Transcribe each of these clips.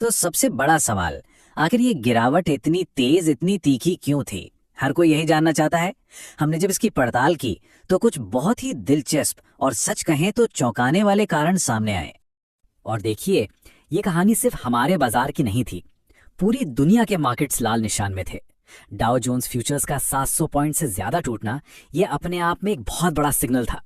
तो सबसे बड़ा सवाल, आखिर ये गिरावट इतनी तेज, इतनी तीखी क्यों थी? हर कोई यही जानना चाहता है। हमने जब इसकी पड़ताल की तो कुछ बहुत ही दिलचस्प और सच कहें तो चौंकाने वाले कारण सामने आए। और देखिए, ये कहानी सिर्फ हमारे बाजार की नहीं थी। पूरी दुनिया के मार्केट्स लाल निशान में थे। डाउ जोन्स फ्यूचर्स का 700 पॉइंट से ज्यादा टूटना ये अपने आप में एक बहुत बड़ा सिग्नल था।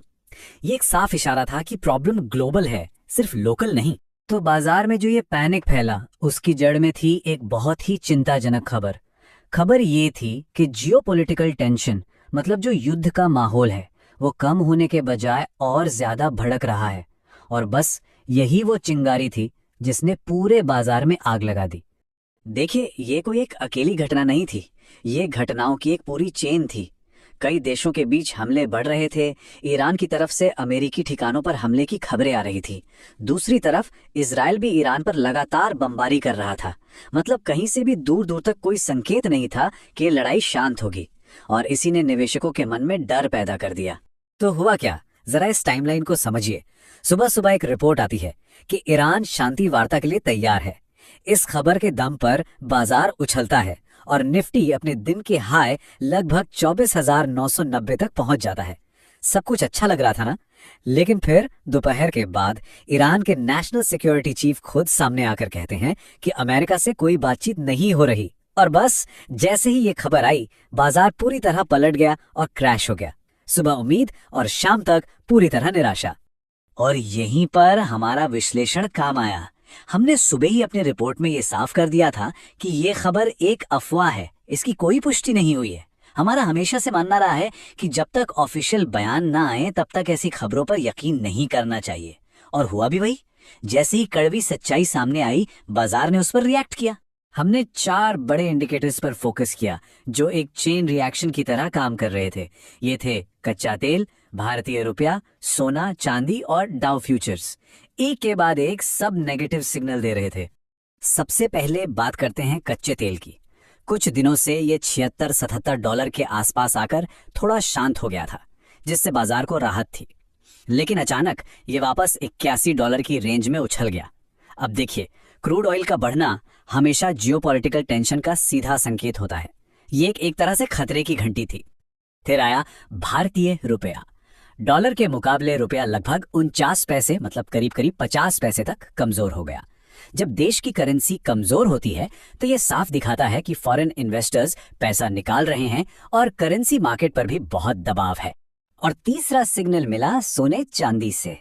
ये एक साफ इशारा था कि प्रॉब्लम ग्लोबल है, सिर्फ लोकल नहीं। तो बाजार में जो ये पैनिक फैला, उसकी जड़ में थी एक बहुत ही चिंताजनक खबर। खबर ये थी कि जियोपॉलिटिकल टेंशन, मतलब जो युद्ध का माहौल है, वो कम होने के बजाय और ज्यादा भड़क रहा है। और बस यही वो चिंगारी थी जिसने पूरे बाजार में आग लगा दी। देखिए, ये कोई एक अकेली घटना नहीं थी, ये घटनाओं की एक पूरी चेन थी। कई देशों के बीच हमले बढ़ रहे थे। ईरान की तरफ से अमेरिकी ठिकानों पर हमले की खबरें आ रही थी। दूसरी तरफ इजराइल भी ईरान पर लगातार बमबारी कर रहा था। मतलब कहीं से भी दूर दूर तक कोई संकेत नहीं था कि लड़ाई शांत होगी। और इसी ने निवेशकों के मन में डर पैदा कर दिया। तो हुआ क्या, जरा इस टाइमलाइन को समझिए। सुबह सुबह एक रिपोर्ट आती है कि ईरान शांति वार्ता के लिए तैयार है। इस खबर के दम पर बाजार उछलता है और निफ्टी अपने दिन के हाई लगभग 24,990 तक पहुंच जाता है। सब कुछ अच्छा लग रहा था ना? लेकिन फिर दोपहर के बाद ईरान के नेशनल सिक्योरिटी चीफ खुद सामने आकर कहते हैं कि अमेरिका से कोई बातचीत नहीं हो रही। और बस जैसे ही ये खबर आई, बाजार पूरी तरह पलट गया और क्रैश हो गया। सुबह उम्मीद और शाम तक पूरी तरह निराशा। और यहीं पर हमारा विश्लेषण काम आया। हमने सुबह ही अपनी रिपोर्ट में ये साफ कर दिया था कि ये खबर एक अफवाह है, इसकी कोई पुष्टि नहीं हुई है। हमारा हमेशा से मानना रहा है कि जब तक ऑफिशियल बयान ना आए तब तक ऐसी खबरों पर यकीन नहीं करना चाहिए। और हुआ भी वही। जैसे ही कड़वी सच्चाई सामने आई, बाजार ने उस पर रिएक्ट किया। हमने 4 बड़े इंडिकेटर्स पर फोकस किया जो एक चेन रिएक्शन की तरह काम कर रहे थे। ये थे कच्चा तेल, भारतीय रुपया, सोना, चांदी और डाउ फ्यूचर्स। एक के बाद एक सब नेगेटिव सिग्नल दे रहे थे। सबसे पहले बात करते हैं कच्चे तेल की। कुछ दिनों से ये $76-77 के आसपास आकर थोड़ा शांत हो गया था, जिससे बाजार को राहत थी। लेकिन अचानक ये वापस $81 की रेंज में उछल गया। अब देखिए, क्रूड ऑयल का बढ़ना हमेशा जियोपॉलिटिकल टेंशन का सीधा संकेत होता है। ये एक तरह से खतरे की घंटी थी। फिर आया भारतीय रुपया। डॉलर के मुकाबले रुपया लगभग 49 पैसे, मतलब करीब करीब 50 पैसे तक कमजोर हो गया। जब देश की करेंसी कमजोर होती है तो ये साफ दिखाता है कि फॉरेन इन्वेस्टर्स पैसा निकाल रहे हैं और करेंसी मार्केट पर भी बहुत दबाव है। और तीसरा सिग्नल मिला सोने चांदी से।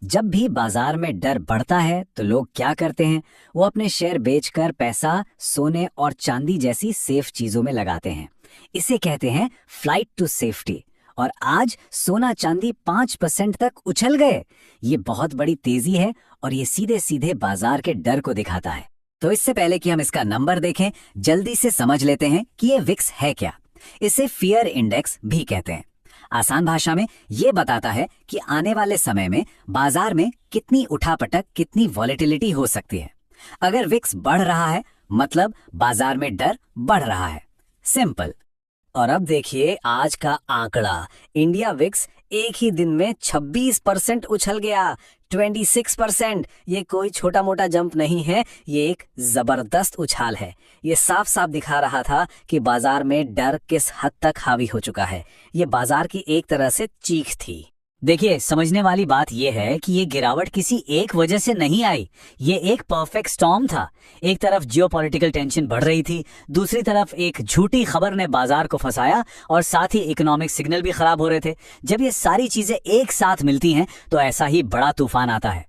जब भी बाजार में डर बढ़ता है तो लोग क्या करते हैं, वो अपने शेयर बेचकर पैसा सोने और चांदी जैसी सेफ चीजों में लगाते हैं। इसे कहते हैं फ्लाइट टू सेफ्टी। और आज सोना चांदी 5% तक उछल गए। ये बहुत बड़ी तेजी है और ये सीधे सीधे बाजार के डर को दिखाता है। तो इससे पहले कि हम इसका नंबर देखें, जल्दी से समझ लेते हैं कि ये विक्स है क्या। इसे फियर इंडेक्स भी कहते हैं। आसान भाषा में ये बताता है कि आने वाले समय में बाजार में कितनी उठापटक, कितनी वॉलेटिलिटी हो सकती है। अगर विक्स बढ़ रहा है मतलब बाजार में डर बढ़ रहा है। सिंपल। और अब देखिए आज का आंकड़ा। इंडिया विक्स एक ही दिन में 26% उछल गया। 26%। ये कोई छोटा मोटा जंप नहीं है, ये एक जबरदस्त उछाल है। ये साफ साफ दिखा रहा था कि बाजार में डर किस हद तक हावी हो चुका है। ये बाजार की एक तरह से चीख थी। देखिए, समझने वाली बात यह है कि ये गिरावट किसी एक वजह से नहीं आई। ये एक परफेक्ट स्टॉर्म था। एक तरफ जियोपॉलिटिकल टेंशन बढ़ रही थी, दूसरी तरफ एक झूठी खबर ने बाजार को फंसाया और साथ ही इकोनॉमिक सिग्नल भी खराब हो रहे थे। जब ये सारी चीजें एक साथ मिलती हैं तो ऐसा ही बड़ा तूफान आता है।